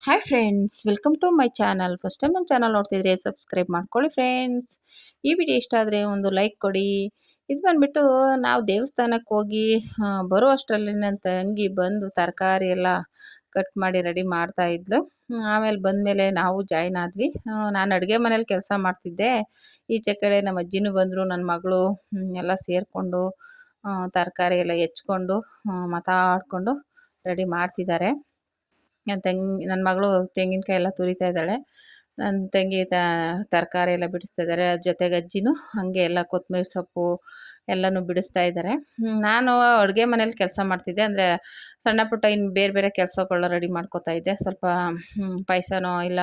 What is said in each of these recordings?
Hi friends, welcome to my channel. First time ನನ್ನ channel ನೋಡ್ತಿದ್ರೆ subscribe ಮಾಡ್ಕೊಳ್ಳಿ friends. ಈ ವಿಡಿಯೋ ಇಷ್ಟ ಆದರೆ ಒಂದು ಲೈಕ್ ಕೊಡಿ. ಇದು ಬಂದುಬಿಟ್ಟು ನಾವು ದೇವಸ್ಥಾನಕ್ಕೆ ಹೋಗಿ ಬರೋ ಅಷ್ಟರಲ್ಲಿ ನನ್ನ ತಂಗಿ ಬಂದು ತರಕಾರಿ ಎಲ್ಲ ಕಟ್ ಮಾಡಿ ರೆಡಿ ಮಾಡ್ತಾ ಇದ್ಲು. ಆಮೇಲೆ ಬಂದಮೇಲೆ ನಾವು ಜಾಯ್ನ್ ಆದ್ವಿ. ನಾನು ಅಡುಗೆ ಮನೇಲಿ ಕೆಲಸ ಮಾಡ್ತಿದ್ದೆ. ಈಚೆ ಕಡೆ ನಮ್ಮ ಅಜ್ಜಿನೂ ಬಂದರು, ನನ್ನ ಮಗಳು ಎಲ್ಲ ಸೇರಿಕೊಂಡು ತರಕಾರಿ ಎಲ್ಲ ಹೆಚ್ಕೊಂಡು ಮಾತಾಡಿಕೊಂಡು ರೆಡಿ ಮಾಡ್ತಿದ್ದಾರೆ. ನನ್ನ ಮಗಳು ತೆಂಗಿನಕಾಯಿ ಎಲ್ಲ ತುರಿತಾ ಇದ್ದಾಳೆ. ನನ್ನ ತಂಗಿ ತರಕಾರಿ ಎಲ್ಲ ಬಿಡಿಸ್ತಾ ಇದ್ದಾರೆ. ಅದ್ರ ಜೊತೆಗೆ ಅಜ್ಜಿನೂ ಹಾಗೆ ಎಲ್ಲ ಕೊತ್ತಂಬರಿ ಸೊಪ್ಪು ಎಲ್ಲನೂ ಬಿಡಿಸ್ತಾ ಇದ್ದಾರೆ. ನಾನು ಅಡುಗೆ ಮನೇಲಿ ಕೆಲಸ ಮಾಡ್ತಿದ್ದೆ. ಅಂದರೆ ಸಣ್ಣ ಪುಟ್ಟ ಇನ್ನು ಬೇರೆ ಬೇರೆ ಕೆಲಸಗಳನ್ನ ರೆಡಿ ಮಾಡ್ಕೋತಾ ಇದ್ದೆ. ಸ್ವಲ್ಪ ಪಾಯಸನೋ ಇಲ್ಲ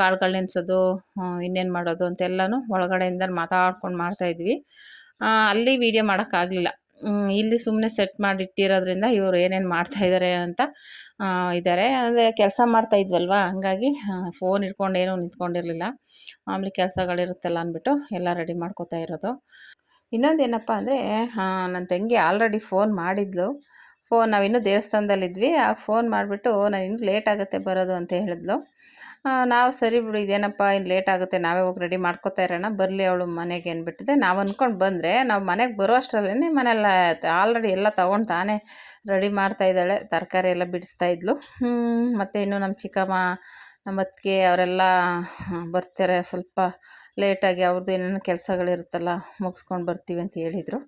ಕಾಳುಗಳು ನೆನೆಸೋದು, ಇನ್ನೇನು ಮಾಡೋದು ಅಂತೆಲ್ಲನೂ ಒಳಗಡೆಯಿಂದ ಮಾತಾಡ್ಕೊಂಡು ಮಾಡ್ತಾಯಿದ್ವಿ. ಅಲ್ಲಿ ವೀಡಿಯೋ ಮಾಡೋಕ್ಕಾಗಲಿಲ್ಲ. ಇಲ್ಲಿ ಸುಮ್ಮನೆ ಸೆಟ್ ಮಾಡಿ ಇಟ್ಟಿರೋದ್ರಿಂದ ಇವರು ಏನೇನು ಮಾಡ್ತಾಯಿದ್ದಾರೆ ಅಂತ ಇದ್ದಾರೆ. ಅಂದರೆ ಕೆಲಸ ಮಾಡ್ತಾ ಇದ್ವಲ್ವ, ಹಂಗಾಗಿ ಫೋನ್ ಇಟ್ಕೊಂಡು ಏನೂ ನಿಂತ್ಕೊಂಡಿರಲಿಲ್ಲ. ಮಾಮೂಲಿ ಕೆಲಸಗಳಿರುತ್ತಲ್ಲ ಅಂದ್ಬಿಟ್ಟು ಎಲ್ಲ ರೆಡಿ ಮಾಡ್ಕೋತಾ ಇರೋದು. ಇನ್ನೊಂದು ಏನಪ್ಪ ಅಂದರೆ, ನನ್ನ ತಂಗಿ ಆಲ್ರೆಡಿ ಫೋನ್ ಮಾಡಿದ್ಲು. ನಾವಿನ್ನೂ ದೇವಸ್ಥಾನದಲ್ಲಿದ್ವಿ. ಆಗ ಫೋನ್ ಮಾಡಿಬಿಟ್ಟು ನಾನು ಇನ್ನೂ ಲೇಟ್ ಆಗುತ್ತೆ ಬರೋದು ಅಂತ ಹೇಳಿದ್ಲು. ನಾವು ಸರಿ ಬಿಡು, ಇದೇನಪ್ಪ ಇನ್ನು ಲೇಟ್ ಆಗುತ್ತೆ, ನಾವೇ ಹೋಗಿ ರೆಡಿ ಮಾಡ್ಕೋತಾ ಇರೋಣ, ಬರಲಿ ಅವಳು ಮನೆಗೆ ಅಂದ್ಬಿಟ್ಟಿದೆ. ನಾವು ಅಂದ್ಕೊಂಡು ಬಂದರೆ ನಾವು ಮನೆಗೆ ಬರೋ ಅಷ್ಟರಲ್ಲೇ ಮನೆಯೆಲ್ಲ ಆಲ್ರೆಡಿ ಎಲ್ಲ ತೊಗೊಂಡು ತಾನೇ ರೆಡಿ ಮಾಡ್ತಾಯಿದ್ದಾಳೆ. ತರಕಾರಿ ಎಲ್ಲ ಬಿಡಿಸ್ತಾ ಇದ್ಲು. ಮತ್ತು ಇನ್ನು ನಮ್ಮ ಚಿಕ್ಕಮ್ಮ, ನಮ್ಮ ಅತ್ತಿಗೆ ಅವರೆಲ್ಲ ಬರ್ತಾರೆ ಸ್ವಲ್ಪ ಲೇಟಾಗಿ. ಅವ್ರದ್ದು ಏನೇನು ಕೆಲಸಗಳಿರುತ್ತಲ್ಲ ಮುಗಿಸ್ಕೊಂಡು ಬರ್ತೀವಿ ಅಂತ ಹೇಳಿದರು.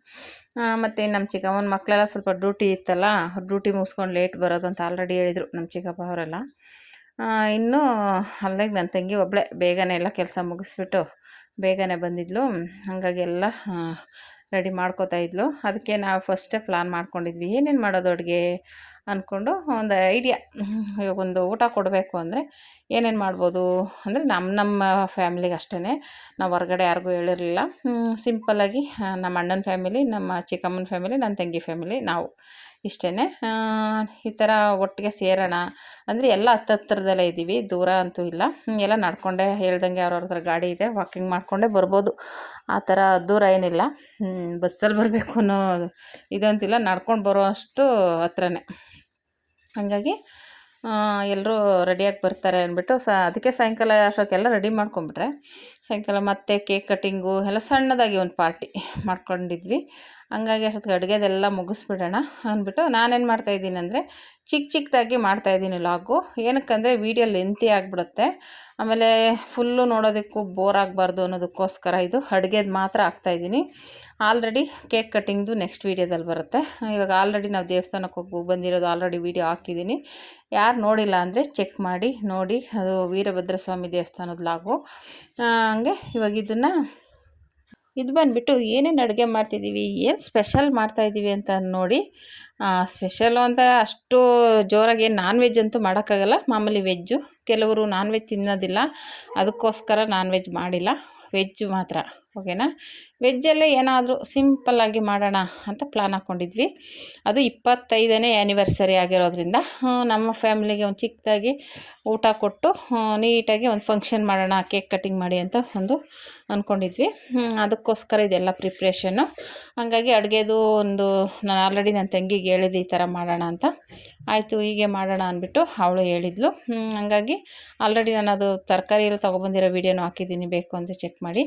ಮತ್ತು ನಮ್ಮ ಚಿಕ್ಕಮ್ಮನ ಮಕ್ಕಳೆಲ್ಲ ಸ್ವಲ್ಪ ಡ್ಯೂಟಿ ಇತ್ತಲ್ಲ, ಡ್ಯೂಟಿ ಮುಗಿಸ್ಕೊಂಡು ಲೇಟ್ ಬರೋದು ಅಂತ ಆಲ್ರೆಡಿ ಹೇಳಿದರು ನಮ್ಮ ಚಿಕ್ಕಪ್ಪ ಅವರೆಲ್ಲ. ಇನ್ನೂ ಅಲ್ಲಿಗೆ ನನ್ನ ತಂಗಿ ಒಬ್ಬಳೇ ಬೇಗನೆ ಎಲ್ಲ ಕೆಲಸ ಮುಗಿಸ್ಬಿಟ್ಟು ಬೇಗನೆ ಬಂದಿದ್ಲು. ಹಾಗಾಗಿ ಎಲ್ಲ ರೆಡಿ ಮಾಡ್ಕೋತಾ ಇದ್ಲು. ಅದಕ್ಕೆ ನಾವು ಫಸ್ಟೇ ಪ್ಲ್ಯಾನ್ ಮಾಡ್ಕೊಂಡಿದ್ವಿ ಏನೇನು ಮಾಡೋದು ಅಡುಗೆ ಅಂದ್ಕೊಂಡು. ಒಂದು ಐಡಿಯಾ, ಇವಾಗ ಒಂದು ಊಟ ಕೊಡಬೇಕು ಅಂದರೆ ಏನೇನು ಮಾಡ್ಬೋದು ಅಂದರೆ ನಮ್ಮ ಫ್ಯಾಮಿಲಿಗೆ ಅಷ್ಟೇ. ನಾವು ಹೊರಗಡೆ ಯಾರಿಗೂ ಹೇಳಿರಲಿಲ್ಲ. ಸಿಂಪಲ್ಲಾಗಿ ನಮ್ಮ ಅಣ್ಣನ ಫ್ಯಾಮಿಲಿ, ನಮ್ಮ ಚಿಕ್ಕಮ್ಮನ ಫ್ಯಾಮಿಲಿ, ನನ್ನ ತಂಗಿ ಫ್ಯಾಮಿಲಿ, ನಾವು ಇಷ್ಟೇ. ಈ ಥರ ಒಟ್ಟಿಗೆ ಸೇರೋಣ ಅಂದರೆ ಎಲ್ಲ ಹತ್ತತ್ರದಲ್ಲೇ ಇದ್ದೀವಿ, ದೂರ ಅಂತೂ ಇಲ್ಲ. ಎಲ್ಲ ನಡ್ಕೊಂಡೇ ಹೇಳ್ದಂಗೆ ಅವ್ರವ್ರ ಹತ್ರ ಗಾಡಿ ಇದೆ, ವಾಕಿಂಗ್ ಮಾಡಿಕೊಂಡೇ ಬರ್ಬೋದು. ಆ ಥರ ದೂರ ಏನಿಲ್ಲ. ಬಸ್ಸಲ್ಲಿ ಬರಬೇಕು ಅನ್ನೋ ಇದಂತಿಲ್ಲ, ನಡ್ಕೊಂಡು ಬರೋ ಅಷ್ಟು ಹತ್ರನೇ. ಹಾಗಾಗಿ ಎಲ್ಲರೂ ರೆಡಿಯಾಗಿ ಬರ್ತಾರೆ ಅಂದ್ಬಿಟ್ಟು ಅದಕ್ಕೆ ಸಾಯಂಕಾಲ ಅಷ್ಟಕ್ಕೆಲ್ಲ ರೆಡಿ ಮಾಡ್ಕೊಂಬಿಟ್ರೆ ಸಾಯಂಕಾಲ ಮತ್ತೆ ಕೇಕ್ ಕಟ್ಟಿಂಗು ಎಲ್ಲ ಸಣ್ಣದಾಗಿ ಒಂದು ಪಾರ್ಟಿ ಮಾಡ್ಕೊಂಡಿದ್ವಿ. ಹಂಗಾಗಿ ಅಷ್ಟೊತ್ತಿಗೆ ಅಡುಗೆದೆಲ್ಲ ಮುಗಿಸ್ಬಿಡೋಣ ಅಂದ್ಬಿಟ್ಟು ನಾನೇನು ಮಾಡ್ತಾಯಿದ್ದೀನಿ ಅಂದರೆ ಚಿಕ್ಕದಾಗಿ ಮಾಡ್ತಾಯಿದ್ದೀನಿ ಲಾಗು. ಏನಕ್ಕಂದರೆ ವೀಡಿಯೋ ಲೆಂತಿ ಆಗಿಬಿಡುತ್ತೆ, ಆಮೇಲೆ ಫುಲ್ಲು ನೋಡೋದಕ್ಕೂ ಬೋರ್ ಆಗಬಾರ್ದು ಅನ್ನೋದಕ್ಕೋಸ್ಕರ ಇದು ಅಡುಗೆದು ಮಾತ್ರ ಹಾಕ್ತಾಯಿದ್ದೀನಿ. ಆಲ್ರೆಡಿ ಕೇಕ್ ಕಟ್ಟಿಂಗ್ದು ನೆಕ್ಸ್ಟ್ ವೀಡಿಯೋದಲ್ಲಿ ಬರುತ್ತೆ. ಇವಾಗ ಆಲ್ರೆಡಿ ನಾವು ದೇವಸ್ಥಾನಕ್ಕೆ ಹೋಗಿ ಬಂದಿರೋದು ಆಲ್ರೆಡಿ ವೀಡಿಯೋ ಹಾಕಿದ್ದೀನಿ. ಯಾರು ನೋಡಿಲ್ಲ ಅಂದರೆ ಚೆಕ್ ಮಾಡಿ ನೋಡಿ, ಅದು ವೀರಭದ್ರ ಸ್ವಾಮಿ ದೇವಸ್ಥಾನದ ಲಾಗು. ಹಂಗೆ ಇವಾಗ ಇದು ಬಂದುಬಿಟ್ಟು ಏನೇನು ಅಡುಗೆ ಮಾಡ್ತಿದ್ದೀವಿ, ಏನು ಸ್ಪೆಷಲ್ ಮಾಡ್ತಾಯಿದ್ದೀವಿ ಅಂತ ನೋಡಿ. ಸ್ಪೆಷಲು ಅಂತ ಅಷ್ಟು ಜೋರಾಗಿ ಏನು ನಾನ್ ವೆಜ್ ಅಂತೂ ಮಾಡೋಕ್ಕಾಗಲ್ಲ, ಮಾಮೂಲಿ ವೆಜ್ಜು. ಕೆಲವರು ನಾನ್ ವೆಜ್ ತಿನ್ನೋದಿಲ್ಲ, ಅದಕ್ಕೋಸ್ಕರ ನಾನ್ ವೆಜ್ ಮಾಡಿಲ್ಲ, ವೆಜ್ಜು ಮಾತ್ರ. ಓಕೆನಾ? ವೆಜ್ಜಲ್ಲೇ ಏನಾದರೂ ಸಿಂಪಲ್ಲಾಗಿ ಮಾಡೋಣ ಅಂತ ಪ್ಲ್ಯಾನ್ ಹಾಕ್ಕೊಂಡಿದ್ವಿ. ಅದು 25ನೇ ಆ್ಯನಿವರ್ಸರಿ ಆಗಿರೋದ್ರಿಂದ ನಮ್ಮ ಫ್ಯಾಮಿಲಿಗೆ ಒಂದು ಚಿಕ್ಕದಾಗಿ ಊಟ ಕೊಟ್ಟು ನೀಟಾಗಿ ಒಂದು ಫಂಕ್ಷನ್ ಮಾಡೋಣ, ಕೇಕ್ ಕಟ್ಟಿಂಗ್ ಮಾಡಿ ಅಂತ ಒಂದು ಅಂದ್ಕೊಂಡಿದ್ವಿ. ಅದಕ್ಕೋಸ್ಕರ ಇದೆಲ್ಲ ಪ್ರಿಪ್ರೇಷನ್ನು. ಹಾಗಾಗಿ ಅಡುಗೆದು ನಾನು ಆಲ್ರೆಡಿ ನನ್ನ ತಂಗಿಗೆ ಹೇಳಿದ್ದೆ ಈ ಥರ ಮಾಡೋಣ ಅಂತ. ಆಯಿತು ಹೀಗೆ ಮಾಡೋಣ ಅಂದ್ಬಿಟ್ಟು ಅವಳು ಹೇಳಿದ್ಲು. ಹಾಗಾಗಿ ಆಲ್ರೆಡಿ ನಾನು ಅದು ತರಕಾರಿ ಎಲ್ಲ ತೊಗೊಬಂದಿರೋ ವೀಡಿಯೋನೂ ಹಾಕಿದ್ದೀನಿ, ಬೇಕು ಅಂದರೆ ಚೆಕ್ ಮಾಡಿ.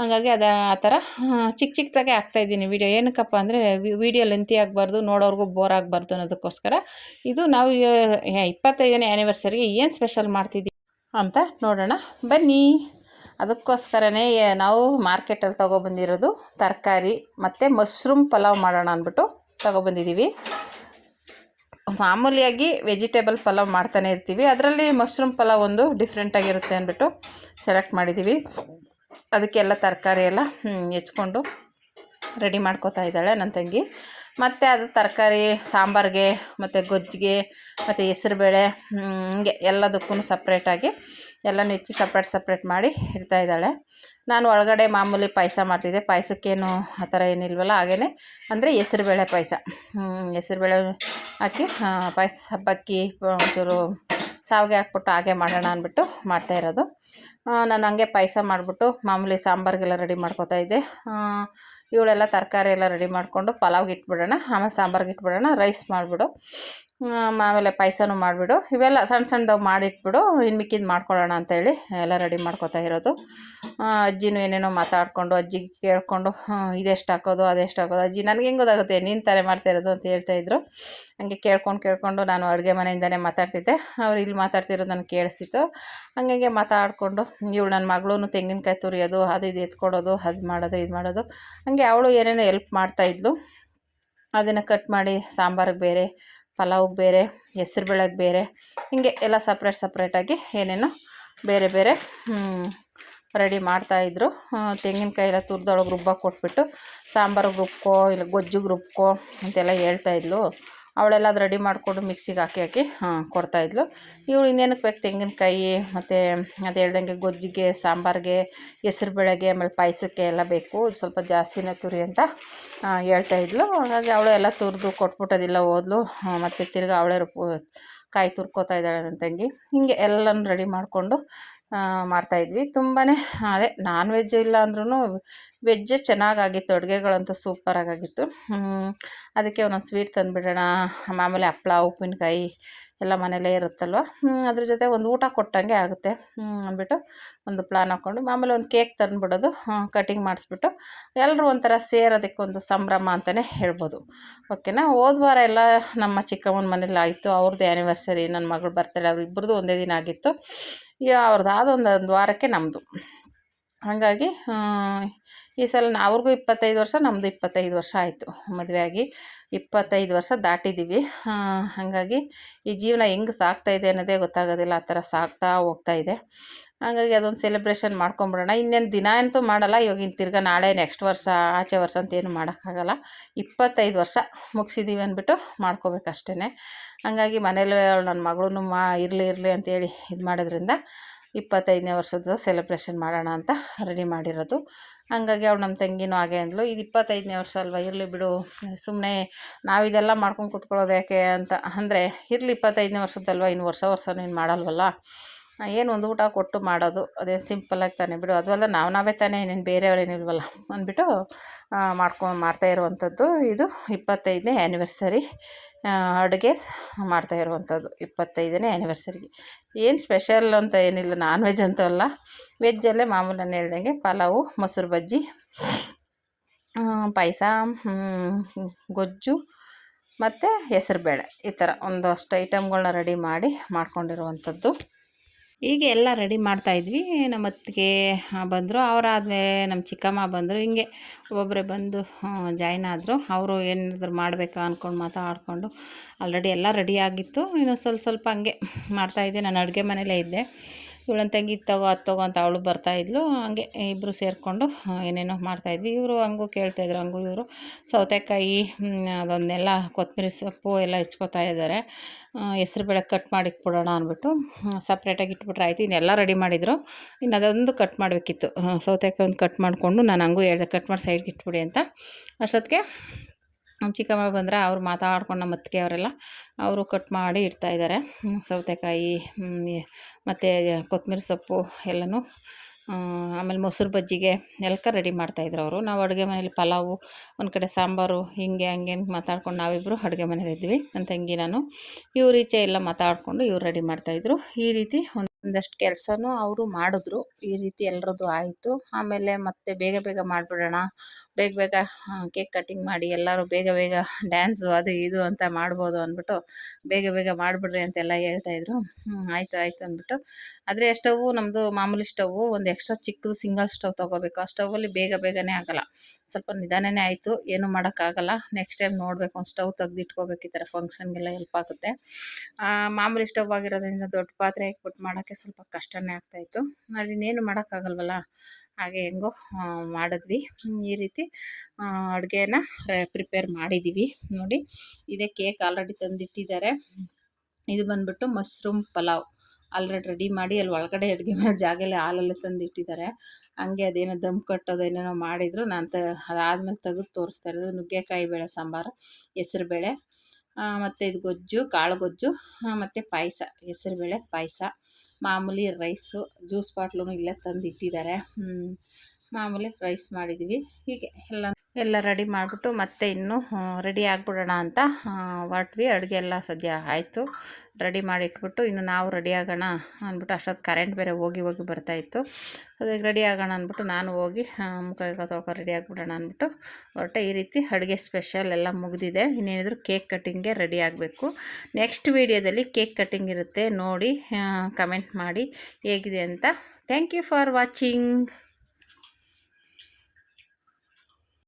ಹಾಗಾಗಿ ಆ ಥರ ಚಿಕ್ಕದಾಗೆ ಹಾಕ್ತಾಯಿದ್ದೀನಿ ವೀಡಿಯೋ. ಏನಕ್ಕಪ್ಪ ಅಂದರೆ ವೀಡಿಯೋ ಲೆಂತಿ ಆಗಬಾರ್ದು, ನೋಡೋರ್ಗೂ ಬೋರ್ ಆಗಬಾರ್ದು ಅನ್ನೋದಕ್ಕೋಸ್ಕರ. ಇದು ನಾವು 25ನೇ ಆ್ಯನಿವರ್ಸರಿಗೆ ಏನು ಸ್ಪೆಷಲ್ ಮಾಡ್ತಿದ್ದೀವಿ ಅಂತ ನೋಡೋಣ ಬನ್ನಿ. ಅದಕ್ಕೋಸ್ಕರನೇ ನಾವು ಮಾರ್ಕೆಟಲ್ಲಿ ತೊಗೊಬಂದಿರೋದು ತರಕಾರಿ ಮತ್ತು ಮಶ್ರೂಮ್ ಪಲಾವ್ ಮಾಡೋಣ ಅಂದ್ಬಿಟ್ಟು ತೊಗೊಬಂದಿದ್ದೀವಿ. ಮಾಮೂಲಿಯಾಗಿ ವೆಜಿಟೇಬಲ್ ಪಲಾವ್ ಮಾಡ್ತಾನೆ ಇರ್ತೀವಿ, ಅದರಲ್ಲಿ ಮಶ್ರೂಮ್ ಪಲಾವ್ ಒಂದು ಡಿಫ್ರೆಂಟಾಗಿರುತ್ತೆ ಅಂದ್ಬಿಟ್ಟು ಸೆಲೆಕ್ಟ್ ಮಾಡಿದ್ದೀವಿ. ಅದಕ್ಕೆಲ್ಲ ತರಕಾರಿ ಎಲ್ಲ ಹೆಚ್ಕೊಂಡು ರೆಡಿ ಮಾಡ್ಕೋತಾ ಇದ್ದಾಳೆ ನನ್ನ ತಂಗಿ. ಮತ್ತು ಅದು ತರಕಾರಿ ಸಾಂಬಾರಿಗೆ ಮತ್ತು ಗೊಜ್ಜಿಗೆ ಮತ್ತು ಹೆಸ್ರುಬೇಳೆ ಹಿಂಗೆ ಎಲ್ಲದಕ್ಕೂ ಸಪ್ರೇಟಾಗಿ ಎಲ್ಲನೂ ಹೆಚ್ಚಿ ಸಪ್ರೇಟ್ ಮಾಡಿ ಇಡ್ತಾ ಇದ್ದಾಳೆ. ನಾನು ಒಳಗಡೆ ಮಾಮೂಲಿ ಪಾಯಸ ಮಾಡ್ತಿದ್ದೆ. ಪಾಯಸಕ್ಕೇನು ಆ ಥರ ಏನಿಲ್ವಲ್ಲ, ಹಾಗೇ ಅಂದರೆ ಹೆಸ್ರುಬೇಳೆ ಪಾಯಸ. ಹೆಸ್ರುಬೇಳೆ ಹಾಕಿ ಪಾಯಸ ಸಬ್ಬಕ್ಕಿ ಒಂಚೂರು ಸಾವಿಗೆ ಹಾಕ್ಬಿಟ್ಟು ಹಾಗೆ ಮಾಡೋಣ ಅಂದ್ಬಿಟ್ಟು ಮಾಡ್ತಾಯಿರೋದು. ನಾನು ಹಂಗೆ ಪಾಯಸ ಮಾಡಿಬಿಟ್ಟು ಮಾಮೂಲಿ ಸಾಂಬಾರಿಗೆಲ್ಲ ರೆಡಿ ಮಾಡ್ಕೋತಾ ಇದ್ದೆ. ಇವಳೆಲ್ಲ ತರಕಾರಿ ಎಲ್ಲ ರೆಡಿ ಮಾಡಿಕೊಂಡು ಪಲಾವ್ಗೆ ಇಟ್ಬಿಡೋಣ, ಆಮೇಲೆ ಸಾಂಬಾರಿಗೆ ಇಟ್ಬಿಡೋಣ, ರೈಸ್ ಮಾಡಿಬಿಡು ಆಮೇಲೆ ಪಾಯಸನೂ ಮಾಡಿಬಿಡು, ಇವೆಲ್ಲ ಸಣ್ಣ ಸಣ್ಣದವು ಮಾಡಿಟ್ಬಿಡು, ಇನ್ನು ಮಿಕ್ಕಿದ್ದು ಮಾಡ್ಕೊಳ್ಳೋಣ ಅಂತೇಳಿ ಎಲ್ಲ ರೆಡಿ ಮಾಡ್ಕೊತಾ ಇರೋದು. ಅಜ್ಜಿನೂ ಏನೇನೋ ಮಾತಾಡಿಕೊಂಡು ಅಜ್ಜಿಗೆ ಕೇಳಿಕೊಂಡು ಇದೆಷ್ಟು ಹಾಕೋದು ಅದೆಷ್ಟು ಹಾಕೋದು, ಅಜ್ಜಿ ನನಗೆ ಹೆಂಗೆ ಗೊತ್ತಾಗುತ್ತೆ ನೀನು ತಾನೇ ಮಾಡ್ತಾ ಇರೋದು ಅಂತ ಹೇಳ್ತಾಯಿದ್ರು. ಹಂಗೆ ಕೇಳ್ಕೊಂಡು ನಾನು ಅಡುಗೆ ಮನೆಯಿಂದನೇ ಮಾತಾಡ್ತಿದ್ದೆ, ಅವ್ರು ಇಲ್ಲಿ ಮಾತಾಡ್ತಿರೋದು ನನಗೆ ಕೇಳಿಸ್ತಿತ್ತು. ಹಂಗೆ ಮಾತಾಡಿಕೊಂಡು ಇವಳು ನನ್ನ ಮಗಳೂ ತೆಂಗಿನಕಾಯಿ ತುರಿಯೋದು ಅದು ಇದು ಎತ್ಕೊಡೋದು, ಅದು ಮಾಡೋದು ಇದು ಮಾಡೋದು, ಹಂಗೆ ಅವಳು ಏನೇನೋ ಹೆಲ್ಪ್ ಮಾಡ್ತಾಯಿದ್ಲು. ಅದನ್ನು ಕಟ್ ಮಾಡಿ ಸಾಂಬಾರಿಗೆ ಬೇರೆ, ಪಲಾವ್ಗೆ ಬೇರೆ, ಹೆಸ್ರುಬೇಳೆಗೆ ಬೇರೆ, ಹೀಗೆ ಎಲ್ಲ ಸಪ್ರೇಟಾಗಿ ಏನೇನೋ ಬೇರೆ ಬೇರೆ ರೆಡಿ ಮಾಡ್ತಾಯಿದ್ರು. ತೆಂಗಿನಕಾಯಿ ಎಲ್ಲ ತುರಿದೊಳಗೆ ರುಬ್ಬಕ್ಕೆ ಕೊಟ್ಬಿಟ್ಟು ಸಾಂಬಾರಿಗೆ ರುಬ್ಕೋ ಇಲ್ಲ ಗೊಜ್ಜಿಗೆ ರುಬ್ಕೋ ಅಂತೆಲ್ಲ ಹೇಳ್ತಾಯಿದ್ಲು. ಅವಳೆಲ್ಲ ಅದು ರೆಡಿ ಮಾಡಿಕೊಂಡು ಮಿಕ್ಸಿಗೆ ಹಾಕಿ ಕೊಡ್ತಾಯಿದ್ಲು. ಇವಳು ಇನ್ನೇನಕ್ಕೆ ಬೇಕು ತೆಂಗಿನಕಾಯಿ ಮತ್ತು ಅದು ಹೇಳ್ದಂಗೆ ಗೊಜ್ಜಿಗೆ, ಸಾಂಬಾರಿಗೆ, ಹೆಸ್ರುಬೇಳೆಗೆ, ಆಮೇಲೆ ಪಾಯಸಕ್ಕೆ ಎಲ್ಲ ಬೇಕು, ಸ್ವಲ್ಪ ಜಾಸ್ತಿನೇ ತುರಿ ಅಂತ ಹೇಳ್ತಾಯಿದ್ಲು. ಹಾಗಾಗಿ ಅವಳು ಎಲ್ಲ ತುರಿದು ಕೊಟ್ಬಿಟ್ಟೋದಿಲ್ಲ ಹೋದ್ಲು. ಮತ್ತು ತಿರ್ಗಿ ಅವಳೇ ಕಾಯಿ ತುರ್ಕೋತಾ ಇದ್ದಾಳೆ ನನ್ನ ತಂಗಿ. ಹೀಗೆ ಎಲ್ಲನೂ ರೆಡಿ ಮಾಡಿಕೊಂಡು ಮಾಡ್ತಾಯಿದ್ವಿ. ತುಂಬಾ ಅದೇ ನಾನ್ ವೆಜ್ ಇಲ್ಲ ಅಂದ್ರೂ ವೆಜ್ಜೇ ಚೆನ್ನಾಗಾಗಿತ್ತು, ಅಡುಗೆಗಳಂತೂ ಸೂಪರಾಗಿತ್ತು. ಅದಕ್ಕೆ ಒಂದೊಂದು ಸ್ವೀಟ್ ತಂದುಬಿಡೋಣ, ಮಾಮೂಲಿ ಹಪ್ಳ ಉಪ್ಪಿನಕಾಯಿ ಎಲ್ಲ ಮನೇಲೇ ಇರುತ್ತಲ್ವ, ಅದ್ರ ಜೊತೆ ಒಂದು ಊಟ ಕೊಟ್ಟಂಗೆ ಆಗುತ್ತೆ ಅಂದ್ಬಿಟ್ಟು ಒಂದು ಪ್ಲಾನ್ ಹಾಕ್ಕೊಂಡು ಮಾಮೂಲಿ ಒಂದು ಕೇಕ್ ತಂದುಬಿಡೋದು, ಕಟಿಂಗ್ ಮಾಡಿಸ್ಬಿಟ್ಟು ಎಲ್ಲರೂ ಒಂಥರ ಸೇರೋದಕ್ಕೊಂದು ಸಂಭ್ರಮ ಅಂತಲೇ ಹೇಳ್ಬೋದು. ಓಕೆನಾ. ಹೋದ ವಾರ ಎಲ್ಲ ನಮ್ಮ ಚಿಕ್ಕಮ್ಮನ ಮನೇಲಿ ಆಯಿತು, ಅವ್ರದ್ದು ಆ್ಯನಿವರ್ಸರಿ, ನನ್ನ ಮಗಳು ಬರ್ತಡೇ, ಅವ್ರಿಬ್ಬರದು ಒಂದೇ ದಿನ ಆಗಿತ್ತು. ಅವ್ರದ್ದಾದ ಒಂದು ವಾರಕ್ಕೆ ನಮ್ಮದು. ಹಾಗಾಗಿ ಈ ಸಲ ಅವ್ರಿಗೂ 25 ವರ್ಷ, ನಮ್ಮದು 25 ವರ್ಷ ಆಯಿತು ಮದುವೆ ಆಗಿ, 25 ವರ್ಷ ದಾಟಿದ್ದೀವಿ. ಹಾಗಾಗಿ ಈ ಜೀವನ ಹೆಂಗೆ ಸಾಗ್ತಾಯಿದೆ ಅನ್ನೋದೇ ಗೊತ್ತಾಗೋದಿಲ್ಲ, ಆ ಥರ ಸಾಗ್ತಾ ಹೋಗ್ತಾಯಿದೆ. ಹಾಗಾಗಿ ಅದೊಂದು ಸೆಲೆಬ್ರೇಷನ್ ಮಾಡ್ಕೊಂಬಿಡೋಣ. ಇನ್ನೇನು ದಿನ ಅಂತೂ ಮಾಡಲ್ಲ, ಇವಾಗಿನ ತಿರ್ಗಿ ನಾಳೆ ನೆಕ್ಸ್ಟ್ ವರ್ಷ ಆಚೆ ವರ್ಷ ಅಂತೇನು ಮಾಡೋಕ್ಕಾಗಲ್ಲ. 25 ವರ್ಷ ಮುಗಿಸಿದ್ದೀವಿ ಅಂದ್ಬಿಟ್ಟು ಮಾಡ್ಕೋಬೇಕಷ್ಟೇ. ಹಾಗಾಗಿ ಮನೇಲಿ ನನ್ನ ಮಗಳೂ ಇರಲಿ ಅಂತೇಳಿ ಇದು ಮಾಡೋದ್ರಿಂದ 25ನೇ ವರ್ಷದ ಸೆಲೆಬ್ರೇಷನ್ ಮಾಡೋಣ ಅಂತ ರೆಡಿ ಮಾಡಿರೋದು. ಹಂಗಾಗಿ ಅವಳು ನಮ್ಮ ತಂಗಿನೂ ಹಾಗೆ ಅಂದ್ಲು, ಇದು 25ನೇ ವರ್ಷ ಅಲ್ವಾ, ಇರಲಿ ಬಿಡು, ಸುಮ್ಮನೆ ನಾವಿದೆಲ್ಲ ಮಾಡ್ಕೊಂಡು ಕೂತ್ಕೊಳ್ಳೋದು ಯಾಕೆ ಅಂತ. ಅಂದರೆ ಇರಲಿ 25ನೇ ವರ್ಷದಲ್ವ, ಇನ್ನು ವರ್ಷನೂ ಇನ್ನು ಮಾಡಲ್ವಲ್ಲ, ಏನು ಒಂದು ಊಟ ಕೊಟ್ಟು ಮಾಡೋದು, ಅದೇ ಸಿಂಪಲ್ಲಾಗಿ ತಾನೇ ಬಿಡು, ಅದು ಅಲ್ಲ ನಾವೇ ತಾನೇ, ಏನೇನು ಬೇರೆಯವ್ರೇನಿಲ್ವಲ್ಲ ಅಂದ್ಬಿಟ್ಟು ಮಾಡ್ತಾ ಇರುವಂಥದ್ದು. ಇದು 25ನೇ ಆ್ಯನಿವರ್ಸರಿ ಅಡುಗೆ ಮಾಡ್ತಾ ಇರುವಂಥದ್ದು, 25ನೇ ಆ್ಯನಿವರ್ಸರಿಗೆ. ಏನು ಸ್ಪೆಷಲ್ ಅಂತ ಏನಿಲ್ಲ, ನಾನ್ ವೆಜ್ ಅಂತೂ ಅಲ್ಲ, ವೆಜ್ಜಲ್ಲೇ ಮಾಮೂಲಿ ನಾನು ಹೇಳ್ದಂಗೆ ಪಲಾವು, ಮೊಸರು ಬಜ್ಜಿ, ಪಾಯಸ, ಗೊಜ್ಜು ಮತ್ತು ಹೆಸರುಬೇಳೆ, ಈ ಥರ ಒಂದಷ್ಟು ಐಟಮ್ಗಳನ್ನ ರೆಡಿ ಮಾಡಿ ಮಾಡ್ಕೊಂಡಿರುವಂಥದ್ದು. ಹೀಗೆ ಎಲ್ಲ ರೆಡಿ ಮಾಡ್ತಾಯಿದ್ವಿ. ನಮ್ಮ ಅತ್ತಿಗೆ ಬಂದರು, ಅವರಾದಮೇಲೆ ನಮ್ಮ ಚಿಕ್ಕಮ್ಮ ಬಂದರು. ಹಿಂಗೆ ಒಬ್ಬೊಬ್ಬರೇ ಬಂದು ಜಾಯ್ನ್ ಆದರು. ಅವರು ಏನಾದರೂ ಮಾಡಬೇಕಾ ಅಂದ್ಕೊಂಡು ಮಾತಾಡಿಕೊಂಡು ಆಲ್ರೆಡಿ ಎಲ್ಲ ರೆಡಿ ಆಗಿತ್ತು. ಇನ್ನು ಸ್ವಲ್ಪ ಹಂಗೆ ಮಾಡ್ತಾಯಿದ್ದೆ. ನಾನು ಅಡುಗೆ ಮನೆಯಲ್ಲೇ ಇದ್ದೆ. ಇವಳನ್ನ ತಂಗಿ ತಗೋ ಅದು ತಗೋ ಅಂತ ಅವಳು ಬರ್ತಾಯಿದ್ಲು. ಹಂಗೆ ಇಬ್ಬರು ಸೇರಿಕೊಂಡು ಏನೇನೋ ಮಾಡ್ತಾಯಿದ್ವಿ. ಇವರು ಹಂಗೂ ಕೇಳ್ತಾಯಿದ್ರು, ಹಂಗೂ ಇವರು ಸೌತೆಕಾಯಿ ಅದನ್ನೆಲ್ಲ ಕೊತ್ತಂಬರಿ ಸೊಪ್ಪು ಎಲ್ಲ ಹೆಚ್ಕೊತಾ ಇದ್ದಾರೆ. ಹೆಸ್ರುಬೇಳೆ ಕಟ್ ಮಾಡಿ ಇಟ್ಬಿಡೋಣ ಅಂದ್ಬಿಟ್ಟು ಸಪ್ರೇಟಾಗಿ ಇಟ್ಬಿಟ್ರೆ ಆಯಿತು. ಇನ್ನೆಲ್ಲ ರೆಡಿ ಮಾಡಿದರು, ಇನ್ನು ಅದೊಂದು ಕಟ್ ಮಾಡಬೇಕಿತ್ತು. ಸೌತೆಕಾಯಿ ಒಂದು ಕಟ್ ಮಾಡಿಕೊಂಡು ನಾನು ಹಂಗೂ ಹೇಳಿದೆ, ಕಟ್ ಮಾಡಿ ಸೈಡ್ಗೆ ಇಟ್ಬಿಡಿ ಅಂತ. ಅಷ್ಟೊತ್ತಿಗೆ ನಮ್ಮ ಚಿಕ್ಕಮ್ಮ ಬಂದರೆ ಅವ್ರು ಮಾತಾಡ್ಕೊಂಡು, ನಮ್ಮ ಅತ್ತಿಗೆ ಅವರೆಲ್ಲ ಅವರು ಕಟ್ ಮಾಡಿ ಇಡ್ತಾಯಿದ್ದಾರೆ ಸೌತೆಕಾಯಿ ಮತ್ತು ಕೊತ್ತಂಬರಿ ಸೊಪ್ಪು ಎಲ್ಲನೂ. ಆಮೇಲೆ ಮೊಸರು ಬಜ್ಜಿಗೆ ಎಲ್ಕ ರೆಡಿ ಮಾಡ್ತಾಯಿದ್ರು ಅವರು. ನಾವು ಅಡುಗೆ ಮನೇಲಿ ಪಲಾವು, ಒಂದು ಕಡೆ ಸಾಂಬಾರು, ಹಂಗೆ ಮಾತಾಡ್ಕೊಂಡು ನಾವಿಬ್ಬರು ಅಡುಗೆ ಮನೇಲಿದ್ವಿ, ನನ್ನ ತಂಗಿ ನಾನು. ಇವ್ರು ಈಚೆ ಎಲ್ಲ ಮಾತಾಡಿಕೊಂಡು ಇವ್ರು ರೆಡಿ ಮಾಡ್ತಾಯಿದ್ರು. ಈ ರೀತಿ ಒಂದಷ್ಟು ಕೆಲಸನೂ ಅವರು ಮಾಡಿದ್ರು. ಈ ರೀತಿ ಎಲ್ಲರದ್ದು ಆಯಿತು. ಆಮೇಲೆ ಮತ್ತೆ ಬೇಗ ಮಾಡಿಬಿಡೋಣ, ಬೇಗ ಕೇಕ್ ಕಟಿಂಗ್ ಮಾಡಿ ಎಲ್ಲರೂ ಬೇಗ ಡ್ಯಾನ್ಸು ಅದು ಇದು ಅಂತ ಮಾಡ್ಬೋದು ಅಂದ್ಬಿಟ್ಟು ಬೇಗ ಮಾಡಿಬಿಡ್ರಿ ಅಂತೆಲ್ಲ ಹೇಳ್ತಾಯಿದ್ರು. ಆಯಿತು ಅಂದ್ಬಿಟ್ಟು. ಆದರೆ ಸ್ಟವ್ವು ನಮ್ಮದು ಮಾಮೂಲಿ ಸ್ಟವ್ವು, ಒಂದು ಎಕ್ಸ್ಟ್ರಾ ಚಿಕ್ಕದು ಸಿಂಗಲ್ ಸ್ಟವ್ ತೊಗೋಬೇಕು. ಆ ಸ್ಟವಲ್ಲಿ ಬೇಗನೆ ಆಗೋಲ್ಲ, ಸ್ವಲ್ಪ ನಿಧಾನನೇ ಆಯಿತು. ಏನೂ ಮಾಡೋಕ್ಕಾಗಲ್ಲ. ನೆಕ್ಸ್ಟ್ ಟೈಮ್ ನೋಡಬೇಕು, ಒಂದು ಸ್ಟವ್ ತೆಗೆದಿಟ್ಕೋಬೇಕು, ಈ ಥರ ಫಂಕ್ಷನ್ಗೆಲ್ಲ ಹೆಲ್ಪ್ ಆಗುತ್ತೆ. ಮಾಮೂಲಿ ಸ್ಟವ್ ಆಗಿರೋದ್ರಿಂದ ದೊಡ್ಡ ಪಾತ್ರೆ ಇಟ್ಬಿಟ್ಟು ಮಾಡೋಕ್ಕೆ ಸ್ವಲ್ಪ ಕಷ್ಟನೇ ಆಗ್ತಾಯಿತ್ತು. ಅದನ್ನೇನು ಮಾಡೋಕ್ಕಾಗಲ್ವಲ್ಲ, ಹಾಗೆ ಹೆಂಗೋ ಮಾಡಿದ್ವಿ. ಈ ರೀತಿ ಅಡುಗೆನ ಪ್ರಿಪೇರ್ ಮಾಡಿದ್ದೀವಿ ನೋಡಿ. ಇದೇ ಕೇಕ್ ಆಲ್ರೆಡಿ ತಂದಿಟ್ಟಿದ್ದಾರೆ. ಇದು ಬಂದ್ಬಿಟ್ಟು ಮಶ್ರೂಮ್ ಪಲಾವ್ ಆಲ್ರೆಡಿ ರೆಡಿ ಮಾಡಿ ಅಲ್ಲಿ ಒಳಗಡೆ ಅಡುಗೆ ಮನೆ ಜಾಗದಲ್ಲಿ ಹಾಲಲ್ಲಿ ತಂದಿಟ್ಟಿದ್ದಾರೆ. ಹಂಗೆ ಅದೇನೋ ದಮ್ ಕಟ್ಟೋದು ಏನೇನೋ ಮಾಡಿದರು. ಅದಾದಮೇಲೆ ತೆಗೆದು ತೋರಿಸ್ತಾ ಇರೋದು ನುಗ್ಗೆಕಾಯಿ ಬೇಳೆ ಸಾಂಬಾರು, ಹೆಸ್ರುಬೇಳೆ, ಮತ್ತು ಇದು ಗೊಜ್ಜು, ಕಾಳು ಗೊಜ್ಜು, ಮತ್ತು ಪಾಯಸ, ಹೆಸ್ರುಬೇಳೆ ಪಾಯಸ, ಮಾಮೂಲಿ ರೈಸು, ಜ್ಯೂಸ್ ಬಾಟ್ಲೂ ಇಲ್ಲೇ ತಂದು ಇಟ್ಟಿದ್ದಾರೆ. ಮಾಮೂಲಿ ರೈಸ್ ಮಾಡಿದ್ವಿ. ಹೀಗೆ ಎಲ್ಲ ರೆಡಿ ಮಾಡಿಬಿಟ್ಟು ಮತ್ತೆ ಇನ್ನೂ ರೆಡಿ ಆಗಿಬಿಡೋಣ ಅಂತ ಹೊರಟ್ವಿ. ಅಡುಗೆ ಎಲ್ಲ ಸದ್ಯ ಆಯಿತು, ರೆಡಿ ಮಾಡಿ ಇಟ್ಬಿಟ್ಟು ಇನ್ನು ನಾವು ರೆಡಿ ಆಗೋಣ ಅಂದ್ಬಿಟ್ಟು ಅಷ್ಟೊತ್ತು ಕರೆಂಟ್ ಬೇರೆ ಹೋಗಿ ಬರ್ತಾಯಿತ್ತು. ಅದಕ್ಕೆ ರೆಡಿ ಆಗೋಣ ಅಂದ್ಬಿಟ್ಟು ನಾನು ಹೋಗಿ ಮುಖ ತೊಳ್ಕೊ ರೆಡಿ ಆಗಿಬಿಡೋಣ ಅಂದ್ಬಿಟ್ಟು ಹೊರಟೆ. ಈ ರೀತಿ ಅಡುಗೆ ಸ್ಪೆಷಲ್ ಎಲ್ಲ ಮುಗಿದಿದೆ. ಇನ್ನೇನಿದ್ರು ಕೇಕ್ ಕಟ್ಟಿಂಗ್ಗೆ ರೆಡಿ ಆಗಬೇಕು. ನೆಕ್ಸ್ಟ್ ವೀಡಿಯೋದಲ್ಲಿ ಕೇಕ್ ಕಟ್ಟಿಂಗ್ ಇರುತ್ತೆ, ನೋಡಿ ಕಮೆಂಟ್ ಮಾಡಿ ಹೇಗಿದೆ ಅಂತ. Thank you for watching.